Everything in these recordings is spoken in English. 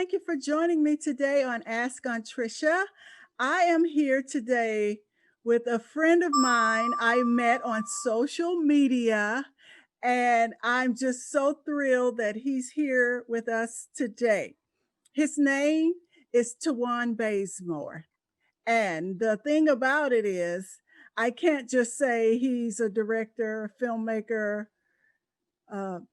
thank you for joining me today on Ask Aunt Tricia. I am here today with a friend of mine I met on social media, and I'm just so thrilled that he's here with us today. His name is Tawan Bazemore. And the thing about it is, I can't just say he's a director, filmmaker,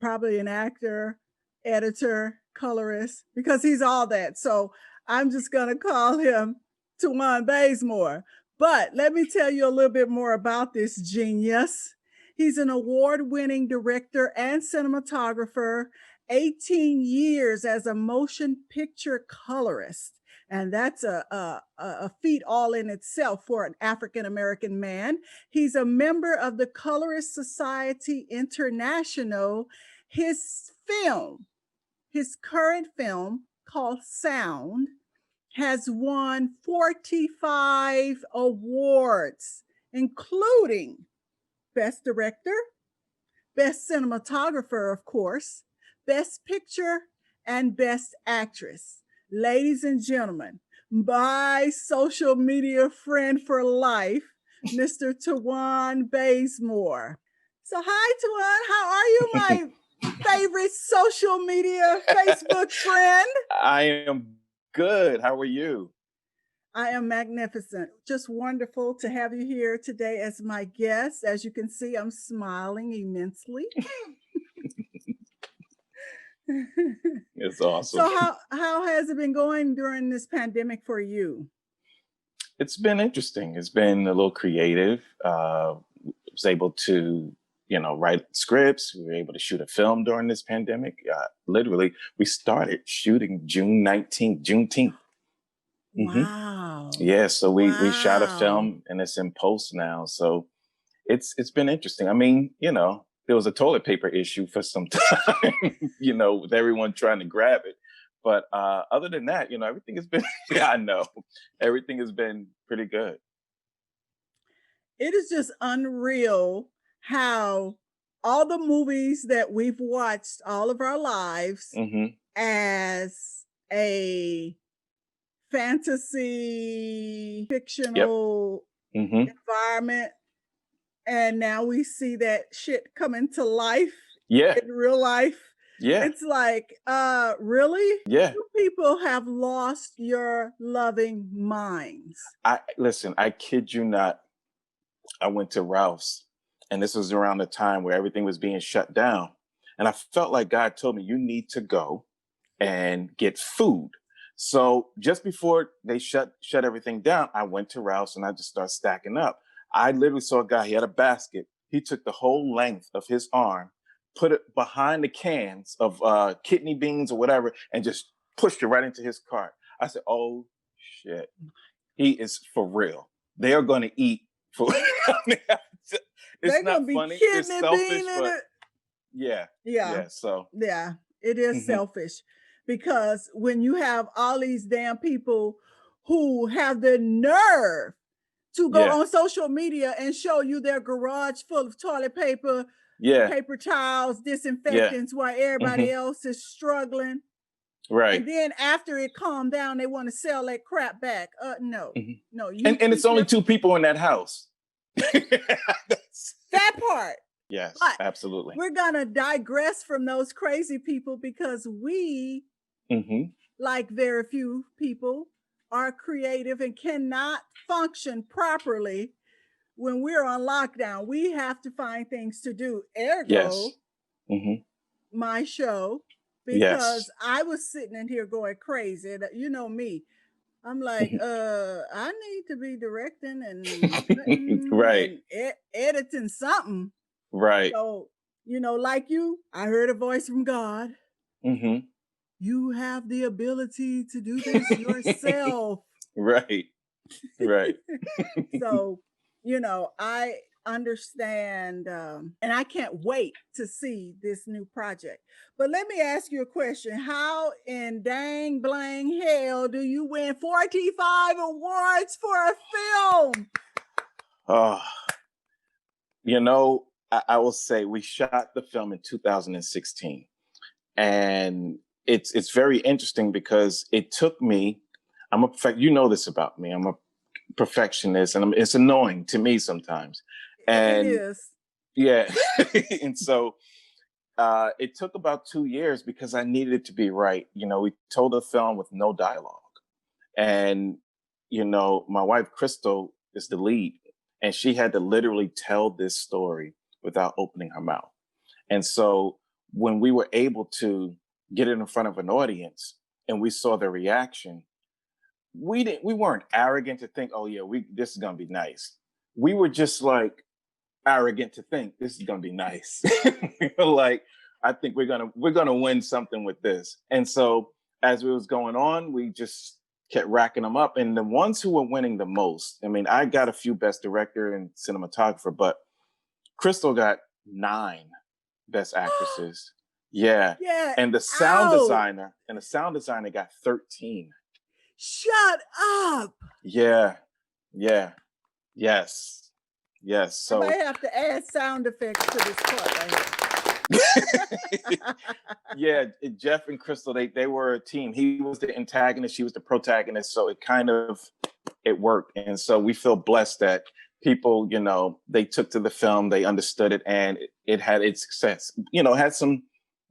probably an actor, editor, colorist, because he's all that. So I'm just going to call him Tawan Bazemore. But let me tell you a little bit more about this genius. He's an award-winning director and cinematographer, 18 years as a motion picture colorist. And that's a feat all in itself for an African American man. He's a member of the Colorist Society International. His film, his current film called Sound, has won 45 awards, including Best Director, Best Cinematographer, of course, Best Picture, and Best Actress. Ladies and gentlemen, my social media friend for life, Mr. Tawan Bazemore. So, hi, Tawan. How are you, my favorite social media Facebook friend? I am good. How are you? I am magnificent. Just wonderful to have you here today as my guest. As you can see, I'm smiling immensely. It's awesome. So how has it been going during this pandemic for you? It's been interesting. It's been a little creative. Was able to, write scripts. We were able to shoot a film during this pandemic. Literally, we started shooting June 19th, Juneteenth. Wow. Yeah, so we shot a Wow. film and it's in post now. So it's been interesting. I mean, there was a toilet paper issue for some time, with everyone trying to grab it. But other than that, everything has been, yeah, I know, everything has been pretty good. It is just unreal how all the movies that we've watched all of our lives Hmm. as a fantasy Yep. fictional Hmm. environment, and now we see that shit coming to life Yeah. in real life. Yeah. It's like, really? Yeah. You people have lost your loving minds. I listen, I kid you not. I went to Ralph's and this was around the time where everything was being shut down. And I felt like God told me, you need to go and get food. So just before they shut everything down, I went to Ralph's and I just started stacking up. I literally saw a guy, he had a basket. He took the whole length of his arm, put it behind the cans of kidney beans or whatever, and just pushed it right into his cart. I said, oh shit. He is for real. They are going to eat food. I mean, it's They're not gonna be funny. It's kidney selfish, bean in but it. yeah, Yeah, yeah. So, yeah, it is mhm. selfish because when you have all these damn people who have the nerve to go Yeah, on social media and show you their garage full of toilet paper, yeah, paper towels, yeah. disinfectants while everybody Hmm. else is struggling. Right. And then after it calmed down, they want to sell that crap back. No, Hmm. no, you And it's keep only your two people in that house. That's- that part. yes, But absolutely. we're gonna digress from those crazy people because we, Hmm. like very few people, are creative and cannot function properly when we're on lockdown. We have to find things to do. Yes. Ergo, Hmm. my show, because Yes. I was sitting in here going crazy. You know me. I'm like, Hmm. I need to be directing and putting Right. and editing something. Right. So, like you, I heard a voice from God. Hmm. You have the ability to do this yourself. Right. Right. So, I understand, and I can't wait to see this new project. But let me ask you a question. How in dang blang hell do you win 45 awards for a film? Oh, I will say we shot the film in 2016. And it's very interesting because it took me. I'm a perfect. You know this about me. I'm a perfectionist, and it's annoying to me sometimes. It And is. yeah, and so it took about 2 years because I needed it to be right. We told a film with no dialogue, and my wife Crystal is the lead, and she had to literally tell this story without opening her mouth. And so when we were able to get it in front of an audience and we saw the reaction, we weren't arrogant to think, oh yeah, we this is gonna be nice. We were just like arrogant to think this is gonna be nice. We were like, I think we're gonna win something with this. And so as it was going on, we just kept racking them up. And the ones who were winning the most, I mean, I got a few best director and cinematographer, but Crystal got 9 best actresses. Yeah. Yeah. And Out. the sound designer got 13. Shut up. Yeah. Yeah. Yes. Yes. I might So have to add sound effects to this part right here. yeah, Jeff and Crystal, they were a team. He was the antagonist, she was the protagonist. So it kind of it worked. And so we feel blessed that people, they took to the film, they understood it, and it had its success. Had some,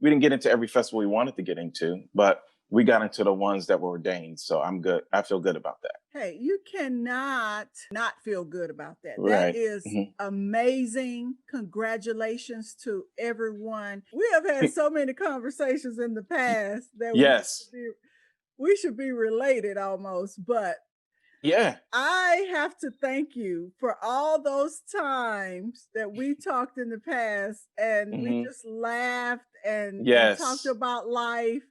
we didn't get into every festival we wanted to get into, but we got into the ones that were ordained. So I'm good. I feel good about that. Hey, you cannot not feel good about that. That Right. is Mhm. amazing. Congratulations to everyone. We have had so many conversations in the past that Yes. we should be related almost, but Yeah. I have to thank you for all those times that we talked in the past and we Hmm. just laughed and talked Yes. about life,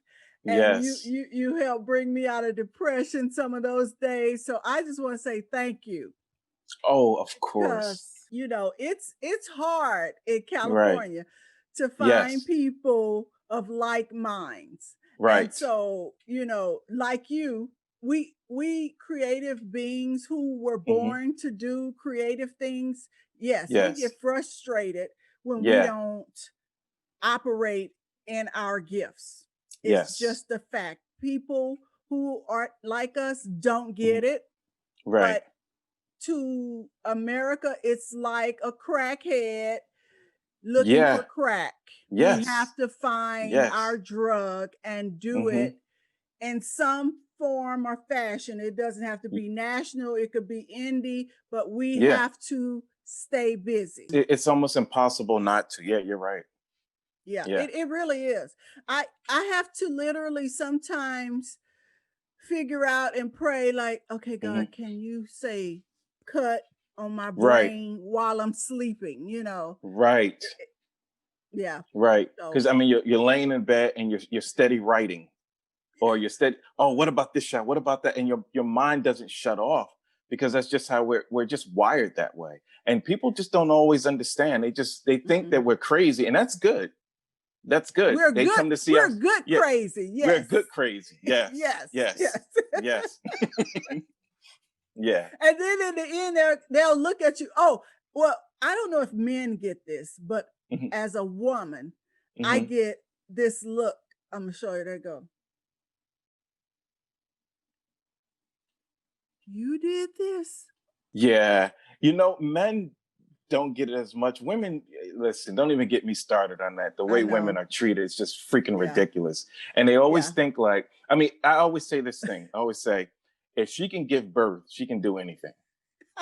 and you Yes. you you helped bring me out of depression some of those days. So I just want to say thank you, Oh, of because course. it's hard in Right. California to find Yes. people of like minds. And Right. so, like you, we creative beings who were Hmm. born to do creative things, yes, we get Yes. frustrated when we Yeah. don't operate in our gifts. It's Yes. just a fact. People who aren't like us don't Hmm. get it, Right. but to America, it's like a crackhead looking for Yeah. crack. We have Yes. to find Yes. our drug and do Hmm. it in some form or fashion. It doesn't have to be national, it could be indie, but we Yeah. have to stay busy. It's almost impossible not to. Yeah, you're right. Yeah, Yeah. it really is. I have to literally sometimes figure out and pray like, okay, Hmm. God, can you say cut on my Right. brain while I'm sleeping, Right. Yeah. Right. So Because I mean, you're laying in bed and you're steady writing, or you're steady. Oh, what about this shot? What about that? And your mind doesn't shut off because that's just how we're just wired that way. And people just don't always understand. They think mm-mm. that we're crazy, and that's good. That's good. we're They good. come to see We're us. good Yeah, crazy. we're Yes. good crazy. Yes. Yes. Yes. Yes. Yes. Yeah. And then in the end, they'll look at you. Oh, well, I don't know if men get this, but Hmm. as a woman, I Hmm. get this look. I'm gonna show you. There you go. You did this. Yeah. Men don't get it as much. Women, listen, don't even get me started on that. The I way women know. are treated is just freaking Yeah. ridiculous. And they always Yeah. think like, I mean, I always say this thing. I always say, if she can give birth, she can do anything.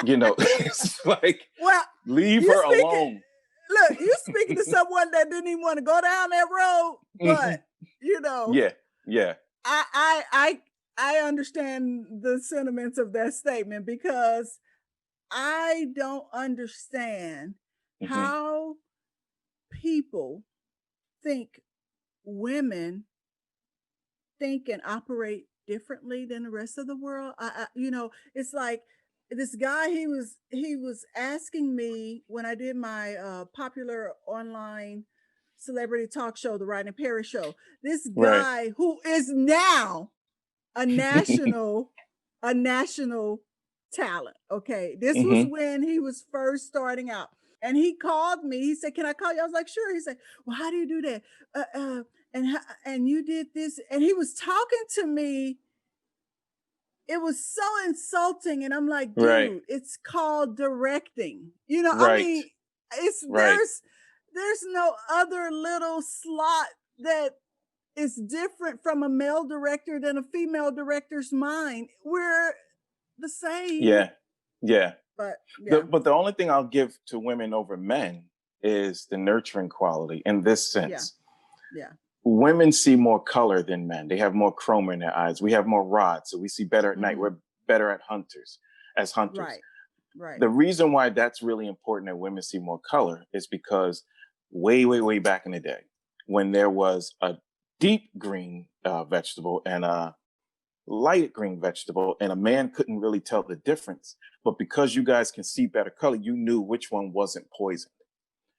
It's like, Well, leave you her speaking. alone. Look, you speaking to someone that didn't even want to go down that road, but Mhm. you know, Yeah. Yeah. I I I I understand the sentiments of that statement because I don't understand Hmm. how people think women think and operate differently than the rest of the world. It's like this guy. He was asking me when I did my popular online celebrity talk show, the Ryan and Perry Show. This Right. guy who is now a national a national talent. Okay. This was Hmm. when he was first starting out. And he called me. He said, "Can I call you?" I was like, "Sure." He said, "Well, how do you do that? and you did this, and he was talking to me. It was so insulting, and I'm like, Right. dude, it's called directing. I Right. mean, it's Right. there's no other little slot that is different from a male director than a female director's mind. We're the same, Yeah. Yeah. but yeah, But the only thing I'll give to women over men is the nurturing quality in this yeah, sense. yeah. Women see more color than men. They have more chroma in their eyes. We have more rods, so we see better at night. Hmm. We're better at hunters. Right, right. The reason why that's really important that women see more color is because way, way, way back in the day, when there was a deep green vegetable and a light green vegetable, and a man couldn't really tell the difference. But because you guys can see better color, you knew which one wasn't poisoned.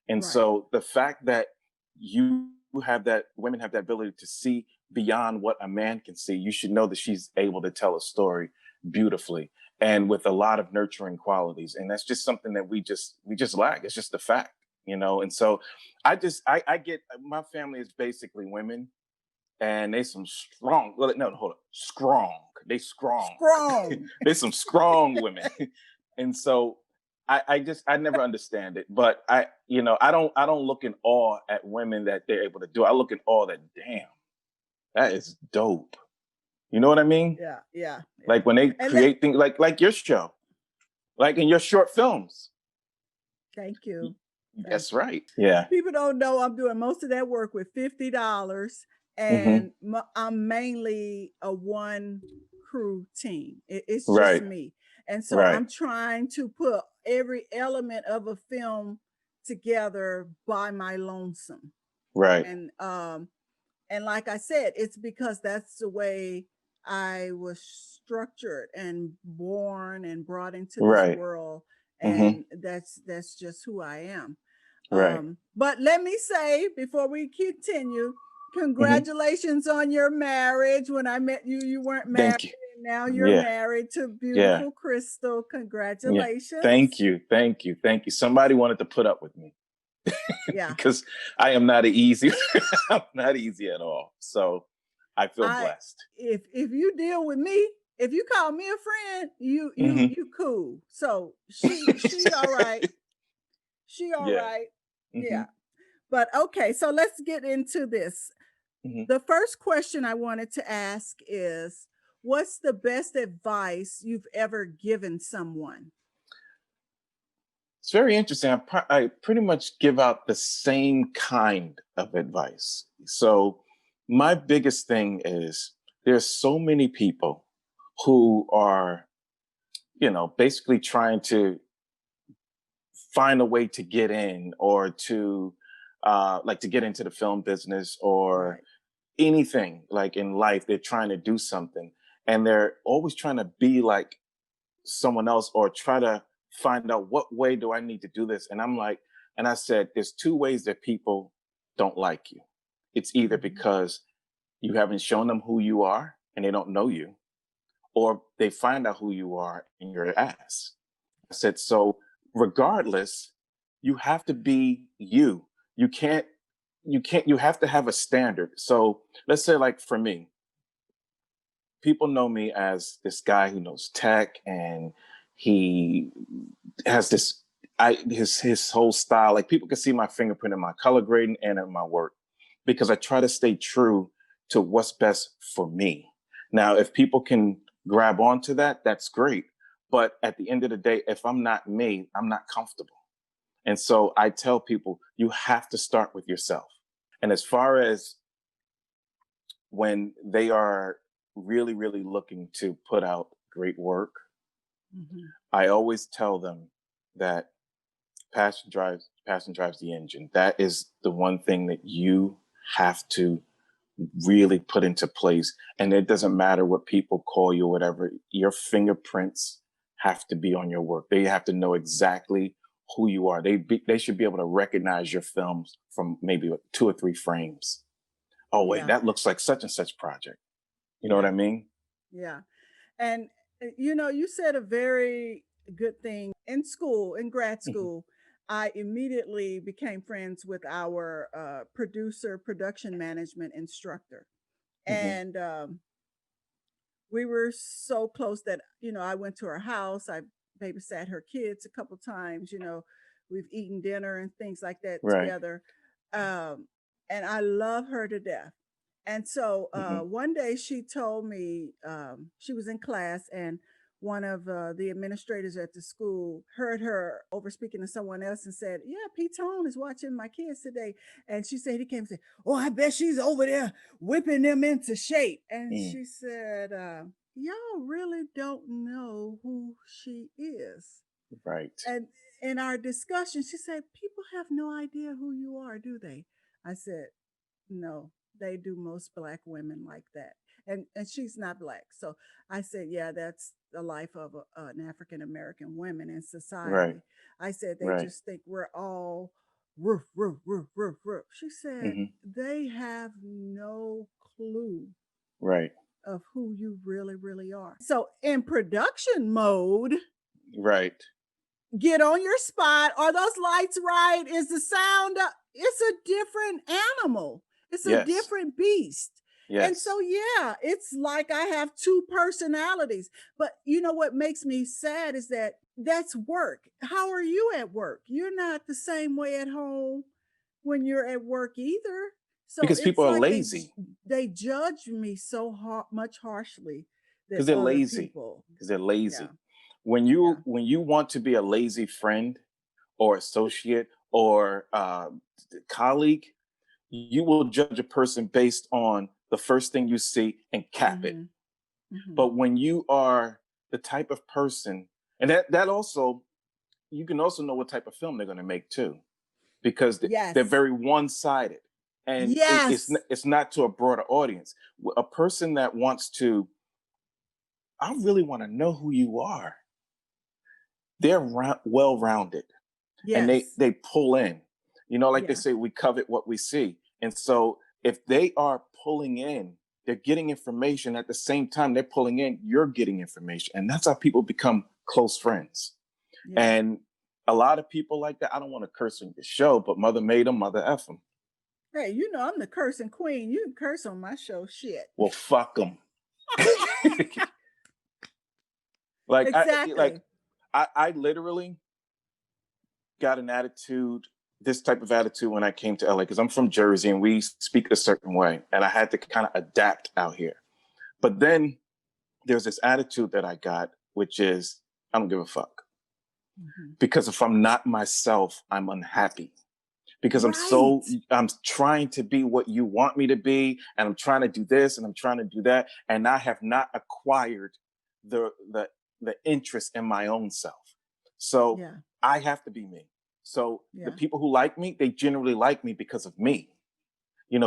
And Right. so the fact that you have that, women have that ability to see beyond what a man can see, you should know that she's able to tell a story beautifully and with a lot of nurturing qualities. And that's just something that we just lack. It's just a fact. And so I get, my family is basically women, and they some strong. Well, no, hold up, strong. They strong. Strong. They some strong women, and so I never understand it. But I don't look in awe at women that they're able to do. I look in awe that, damn, that is dope. You know what I mean? Yeah, yeah, yeah. Like when they And let create things like your show, like in your short films. Thank you. Thank That's you. right. Yeah. People don't know I'm doing most of that work with $50, Hmm. and I'm mainly a one crew team. It's just Right. me. And so Right. I'm trying to put every element of a film together by my lonesome. Right. And like I said, it's because that's the way I was structured and born and brought into this Right. world, Hmm. and that's just who I am. Right. But let me say before we continue, Hmm. congratulations on your marriage. When I met you, you weren't married, Thank you. and now you're Yeah. married to Yeah. beautiful Crystal. Yeah. Congratulations. Thank you. Thank you. Thank you. Somebody wanted to put up with me Yeah. because I am not easy. I'm not easy at all. So I feel I blessed. if you deal with me, if you call me a friend, Hmm. you cool. So she all right. She all Yeah. right. Hmm. Yeah. But okay, so let's get into this. Hmm. The first question I wanted to ask is, what's the best advice you've ever given someone? It's very interesting. I pretty much give out the same kind of advice. So my biggest thing is there's so many people who are, basically trying to find a way to get in or to like to get into the film business or Right. anything like in life. They're trying to do something, and they're always trying to be like someone else or try to find out what way do I need to do this. And I'm like, and I said there's two ways that people don't like you. It's either Mhm. because you haven't shown them who you are and they don't know you, or they find out who you are and you're an ass. I said, so regardless, you have to be you. You can't, you have to have a standard. So let's say, like for me, people know me as this guy who knows tech, and he has this, his whole style. Like people can see my fingerprint in my color grading and in my work because I try to stay true to what's best for me. Now, if people can grab onto that, that's great. But at the end of the day, if I'm not me, I'm not comfortable. And so I tell people, you have to start with yourself. And as far as when they are really, really looking to put out great work, Mhm. I always tell them that passion drives the engine. That is the one thing that you have to really put into place. And it doesn't matter what people call you, whatever, your fingerprints have to be on your work. They have to know exactly who you are. They should be able to recognize your films from maybe like 2 or 3 frames. Oh wait, Yeah. that looks like such and such project. You know what Yeah. I mean? Yeah. And you said a very good thing. In school, in grad Mhm. school, I immediately became friends with our production management instructor. Hmm. And we were so close that, I went to her house. I babysat her kids a couple times. We've eaten dinner and things like that Right. together. Um, and I love her to death. And so Hmm. one day she told me, she was in class, and one of the administrators at the school heard her over speaking to someone else and said, "Yeah, Pete Tone is watching my kids today." And she said, he came and said, "Oh, I bet she's over there whipping them into shape." And Mm. she said, "Y'all really don't know who she is." Right. And in our discussion, she said, "People have no idea who you are, do they?" I said, "No, they do most black women like that." And she's not black. So I said, "Yeah, that's the life of an African American woman in Right. society." I said, "They Right. just think we're all roof, roof, roof, roof, roof." She said, Hmm. "They have no clue Right. of who you really, really are." So in production mode, Right. get on your spot. Are those lights right? Is the sound up? It's a different animal. It's a Yes. different beast. And Yes. so, yeah, it's like I have two personalities. But you know what makes me sad is that that's work. How are you at work? You're not the same way at home when you're at work either. So Because people it's are like lazy. they judge me so much harshly than Because they're other lazy. people. Because they're Yeah, lazy. yeah. When you want to be a lazy friend or associate or colleague, you will judge a person based on the first thing you see and cap it. Mm-hmm. Mm-hmm. But when you are the type of person, and that also, you can also know what type of film they're going to make too, because they're Yes. very one-sided, and Yes. it's not to a broader audience. A person that wants to, I really want to know who you are. They're well-rounded, and Yes. they pull in. Like they Yeah. say, we covet what we see, and so if they are pulling in, they're getting information at the same time they're pulling in. You're getting information, and that's how people become close friends. Yeah. And a lot of people like that. I don't want to curse on your show, but mother made them, mother f them. Hey, I'm the cursing queen. You can curse on my show. Shit. Well, fuck them. like I like Exactly. I literally got an attitude, this type of attitude, when I came to LA, because I'm from Jersey and we speak a certain way, and I had to kind of adapt out here. But then there's this attitude that I got, which is I don't give a fuck. Hmm. Because if I'm not myself, I'm unhappy. Because Right. I'm trying to be what you want me to be, and I'm trying to do this and I'm trying to do that, and I have not acquired the the the interest in my own self. So Yeah. I have to be me. So the Yeah. people who like me, they generally like me because of me.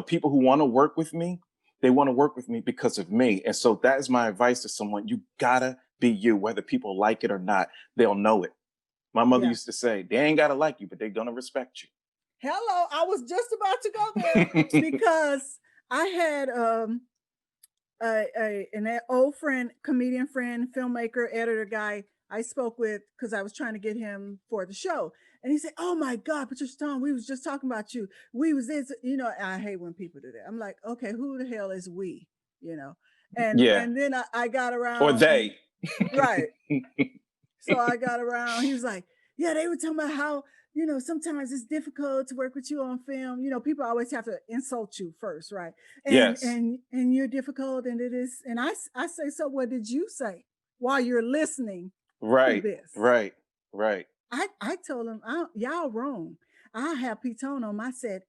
People who want to work with me, they want to work with me because of me. And so that is my advice to someone. You gotta be you, whether people like it or not. They'll know it. My mother Yeah. used to say, they ain't gotta like you, but they're gonna respect Hello. I was just about to go there you. because I had an old friend, comedian friend, filmmaker, editor guy I spoke with because I was trying to get him for the show. And he said, "Oh my God, Patricia Tone, we was just talking about you. We was this, I hate when people do that. I'm like, okay, who the hell is we? You know? And Yeah. and then I got Or around and they. right. So I got around. He was like, "Yeah, they were talking about how, sometimes it's difficult to work with you on film. People always have to insult you first, right? And Yes. and and you're difficult, and it is." And I say, "So what did you say while you're listening to Right. this?" Right. Right. I told him, "Y'all wrong. I have Pitone on my set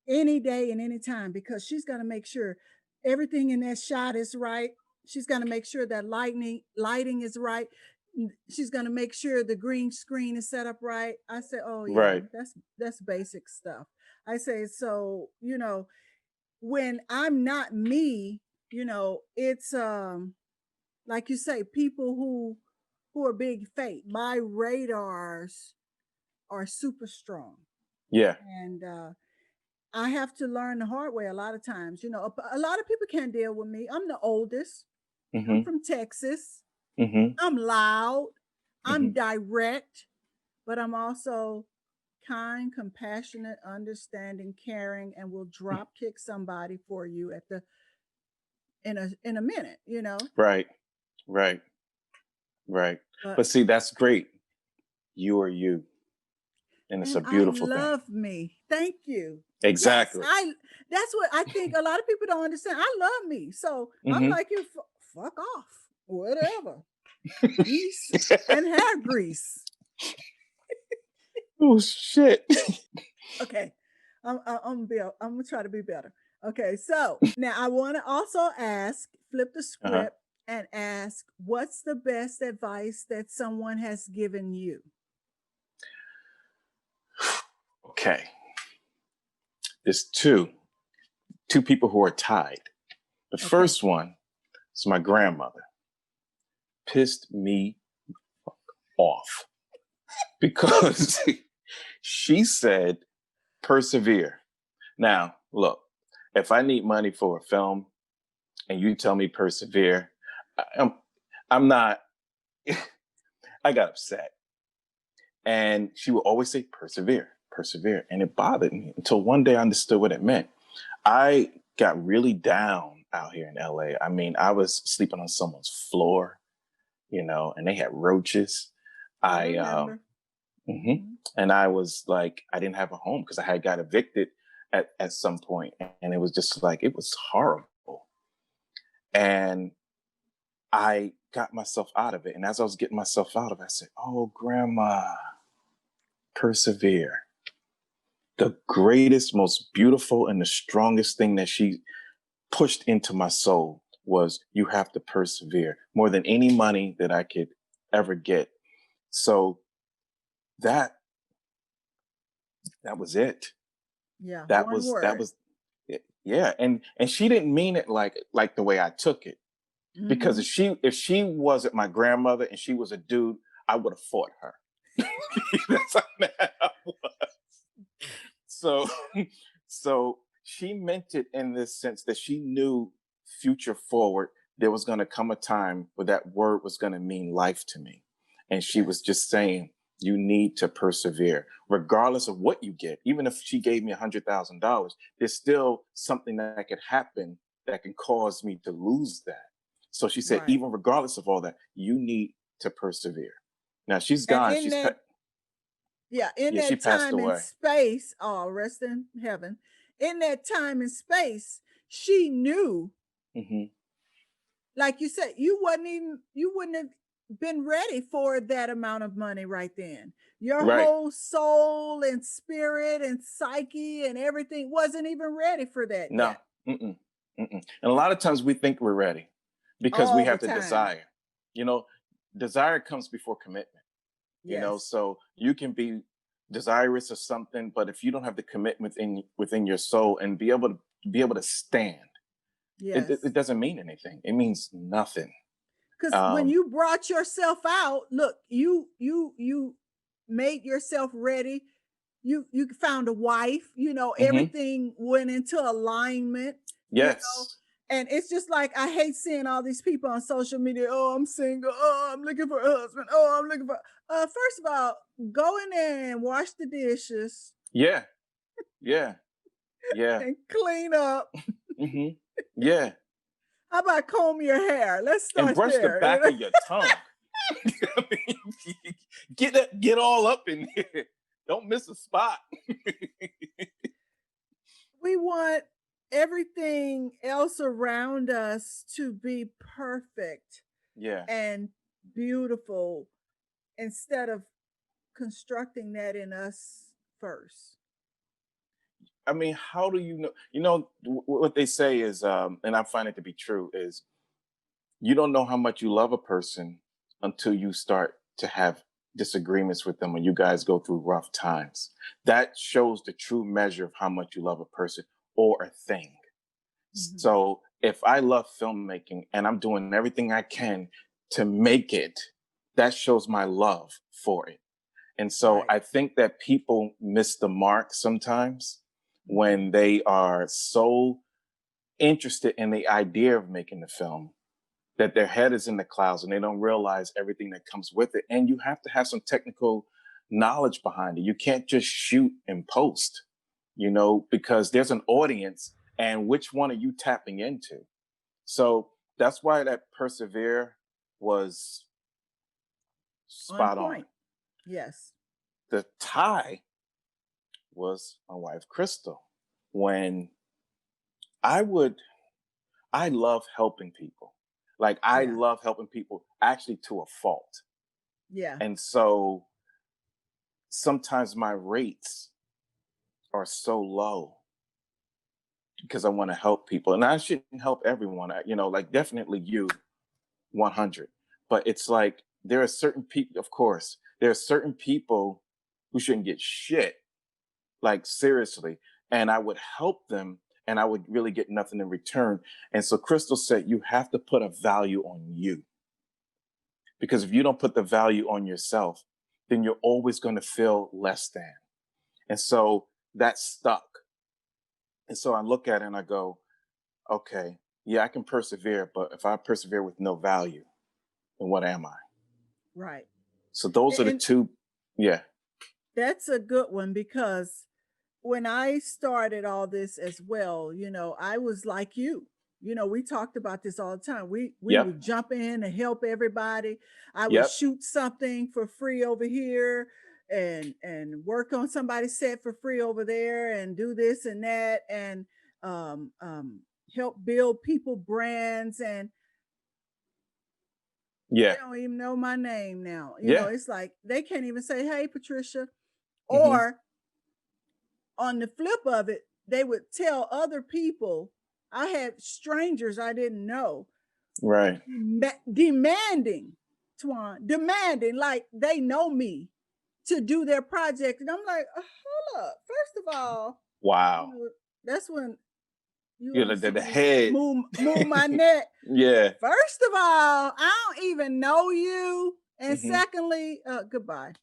any day and any time because she's going to make sure everything in that shot is right. She's going to make sure that lighting is right. She's going to make sure the green screen is set up right." I said, "Oh yeah, Right. that's basic stuff." I say, "So, when I'm not me, it's like you say, people who are big fake. My radars are super strong." Yeah. And I have to learn the hard way a lot of times. A lot of people can't deal with me. I'm the oldest. I'm Mm-hmm. from Texas. Mm-hmm. I'm loud. I'm Mm-hmm. direct, but I'm also kind, compassionate, understanding, caring, and will drop kick somebody for you at the in a minute, you know. Right. Right. Right. But But see, that's great. You are you. And it's a and I beautiful thing. love me. Thank you. Yes, Exactly. I that's what I think a lot of people don't understand. I love me. So I'm Hmm. like you fuck off. Whatever. Grease and hair grease. Oh shit. Okay. I'm gonna try to be better. Okay, so now I want to also ask, flip the Uh-huh. script and ask, what's the best advice that someone has given you? Okay. There's two people who are tied. The Okay. first one is my grandmother. Pissed me off because she said persevere. Now, look, if I need money for a film and you tell me persevere, I'm I'm not I got upset. And she would always say persevere, persevere, and it bothered me until one day I understood what it meant. I got really down out here in LA. I mean, I was sleeping on someone's floor, and they had roaches. I I remember. mhm. Mhm. And I was like, I didn't have a home because I had got evicted at some point, and it was just like it was horrible. And I got myself out of it, and as I was getting myself out of it, I said, "Oh, Grandma, persevere." The greatest, most beautiful, and the strongest thing that she pushed into my soul was you have to persevere more than any money that I could ever get. So that that was it. Yeah, That one was that word. was it. Yeah. And she didn't mean it like the way I took it. Because Mhm. if she wasn't my grandmother and she was a dude, I would have fought her. That's how mad I was. So so she meant it in this sense that she knew future forward there was going to come a time where that word was going to mean life to me, and she was Yes. just saying you need to persevere regardless of what you get. Even if she gave me $100,000, there's still something that could happen that can cause me to lose that. So she said Right. even regardless of all that, you need to persevere. Now she's And gone. in that, yeah, in Yeah, she that passed time and away. space, oh, rest in heaven. In that time and space, she knew, Hmm. like you said, you wouldn't have been ready for that amount of money right then. Your Right. whole soul and spirit and psyche and everything wasn't even ready for that No. yet. Mm-mm. Mm-mm. And a lot of times we think we're ready because we All the have the time. desire. You know, desire comes before commitment. Yes. So you can be desirous of something, but if you don't have the commitment within your soul and be able to stand, it Yes. doesn't mean anything. It means nothing. Because when Um, you brought yourself out, look, you made yourself ready. You found a wife, mhm. everything went into alignment, you know. Yes. And it's just like I hate seeing all these people on social media. Oh, I'm single. Oh, I'm looking for a husband. Oh, I'm looking for first of all, go in there and wash the dishes Yeah. Yeah. Yeah. and clean up. Hmm. Yeah. How about comb your hair? Let's And start brush the there. back of your tongue. I mean, get all up in here. Don't miss a spot. We want everything else around us to be perfect Yeah. and beautiful instead of constructing that in us first. I mean, how do you know? What they say is, and I find it to be true, is you don't know how much you love a person until you start to have disagreements with them when you guys go through rough times. That shows the true measure of how much you love a person or a thing. Mhm. So if I love filmmaking and I'm doing everything I can to make it, that shows my love for it. And so Right. I think that people miss the mark sometimes Mhm. when they are so interested in the idea of making the film that their head is in the clouds and they don't realize everything that comes with it. And you have to have some technical knowledge behind it. You can't just shoot and post, you know, because there's an audience, and which one are you tapping into? So that's why that persevere was On spot on. point. Yes. The tie was my wife, Crystal. When I would, I love helping people. Like, I Yeah. love helping people actually to a fault. Yeah. And so sometimes my rates are so low because I want to help people. And I shouldn't help everyone, you know, like definitely you 100. But it's like there are certain people, of course, there are certain people who shouldn't get shit, like seriously. And I would help them and I would really get nothing in return. And so Crystal said, you have to put a value on you. Because if you don't put the value on yourself, then you're always going to feel less than. And so that stuck. And so I look at it and I go, okay, yeah, I can persevere, but if I persevere with no value, then what am I? Right. So those are the And two. Yeah. that's a good one because when I started all this as well, I was like you. We talked about this all the time. We Yep. would jump in and help everybody. I would Yep. shoot something for free over here and work on somebody's set for free over there and do this and that and um um help build people brands and they Yeah. don't even know my name now. Yeah. It's like they can't even say, "Hey, Patricia." Hmm. Or on the flip of it, they would tell other people. I had strangers I didn't know Right. demanding, demanding like they know me to do their project. And I'm like, hold up. First of all, you Wow. know, that's when you Yeah. want to see The me head. move my neck. Yeah. First of all, I don't even know you. And Hmm. secondly, goodbye. I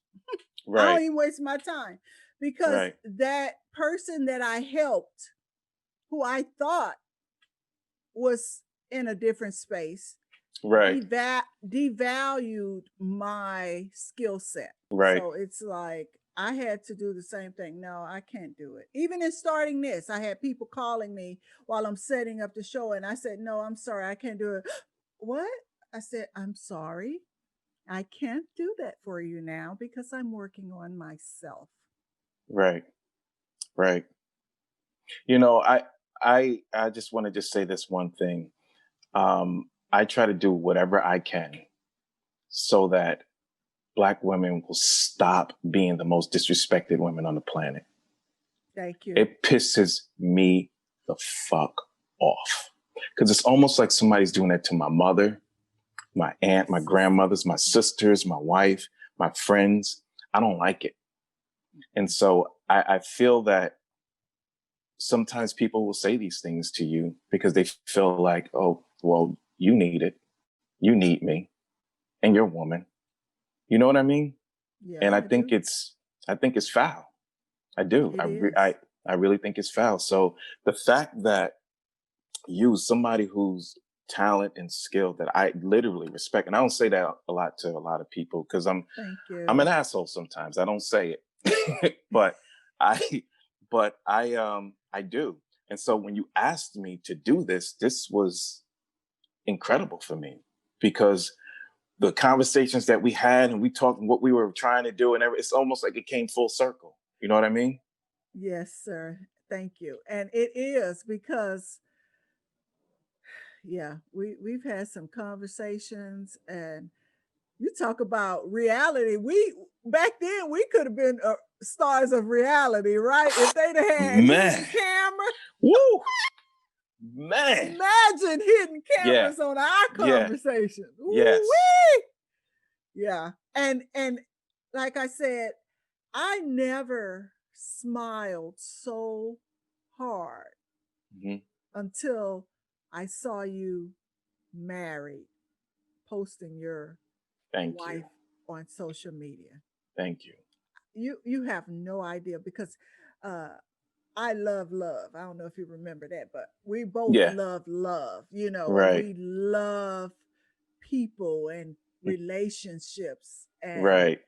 don't Right. even waste my time because Right. that person that I helped, who I thought was in a different space, Right. devalued my skill set. Right. So it's like I had to do the same thing. No, I can't do it. Even in starting this, I had people calling me while I'm setting up the show, and I said, "No, I'm sorry, I can't do it." What? I said, "I'm sorry. I can't do that for you now because I'm working on myself." Right. Right. You know, I just want to just say this one thing. I try to do whatever I can so that Black women will stop being the most disrespected women on the planet. Thank you. It pisses me the fuck off because it's almost like somebody's doing that to my mother, my My aunt, my sister. grandmothers, my sisters, my wife, my friends. I don't like it. And so I feel that sometimes people will say these things to you because they feel like, oh, well, you need it. You need me and you're a woman. You know what I mean? Yeah, And I do. I think it's foul. I do. It is. I really think it's foul. So the fact that you, somebody who's talent and skill that I literally respect, and I don't say that a lot to a lot of people because Thank I'm an you. asshole sometimes. I don't say it, but I I do. And so when you asked me to do this, this was incredible for me because the conversations that we had and we talked what we were trying to do and it's almost like it came full circle. You know what I mean? Yes, sir. Thank you. And it is because yeah, we've had some conversations and you talk about reality. We back then we could have been stars of reality, right? If they'd have had hidden Man. camera, Woo! Man. imagine hidden Yeah. cameras on our Yeah. conversation. Yes. Ooh-wee! Yeah. And like I said, I never smiled so hard Hmm. until I saw you married, posting your Thank you. wife on social media. Thank you. You have no idea because uh I love love. I don't know if you remember that, but we both Yeah. love love, and Right. we love people and relationships and Right.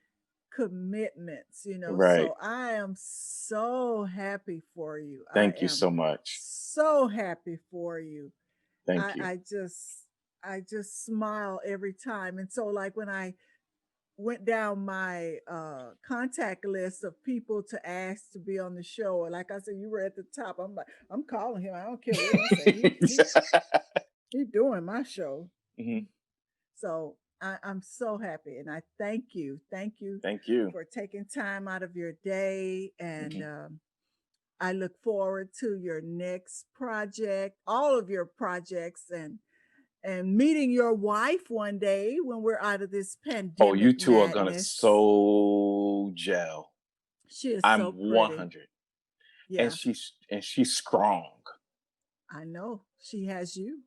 commitments, you know. Right. So I am so happy for you. I Thank you am so much. so happy for you. Thank I you. I just I just smile every time. And so like when I went down my contact list of people to ask to be on the show, or like I said, you were at the top. I'm like, I'm calling him. I don't care what he say. He doing my show. Mhm. So I'm so happy, and I thank you Thank you. for taking time out of your day, and Mhm. I look forward to your next project, all of your projects, and meeting your wife one day when we're out of this Oh, you pandemic two are gonna madness. so gel. She is I'm so pretty. 100, and Yeah, she's strong. I know she has you.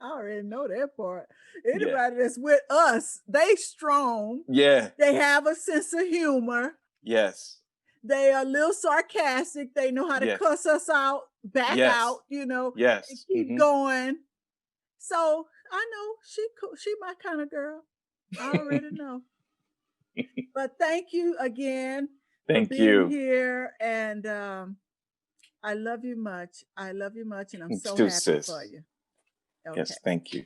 I already know that part. Yeah. Anybody that's with us, they strong. Yeah. They have a sense of humor. Yes. They are a little sarcastic. They know how to Yes. cuss us out, back Yes. out, you know, and Yes. keep Mhm. going. So I know she cool. She my kind of girl. I already know. But thank you again for Thank being you. here. And I love you much. I love you much. And I'm so Too, happy for sis. you. Okay. Yes, thank you.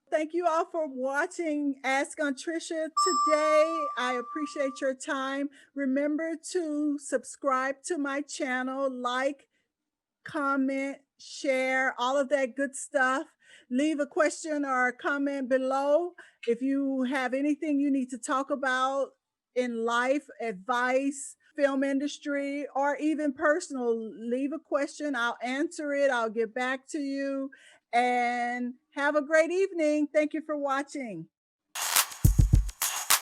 Thank you all for watching Ask on Tricia today. I appreciate your time. Remember to subscribe to my channel, like, comment, share, all of that good stuff. Leave a question or a comment below. If you have anything you need to talk about in life, advice, film industry, or even personal, leave a question. I'll answer it. I'll get back to you. And have a great evening. Thank you for watching.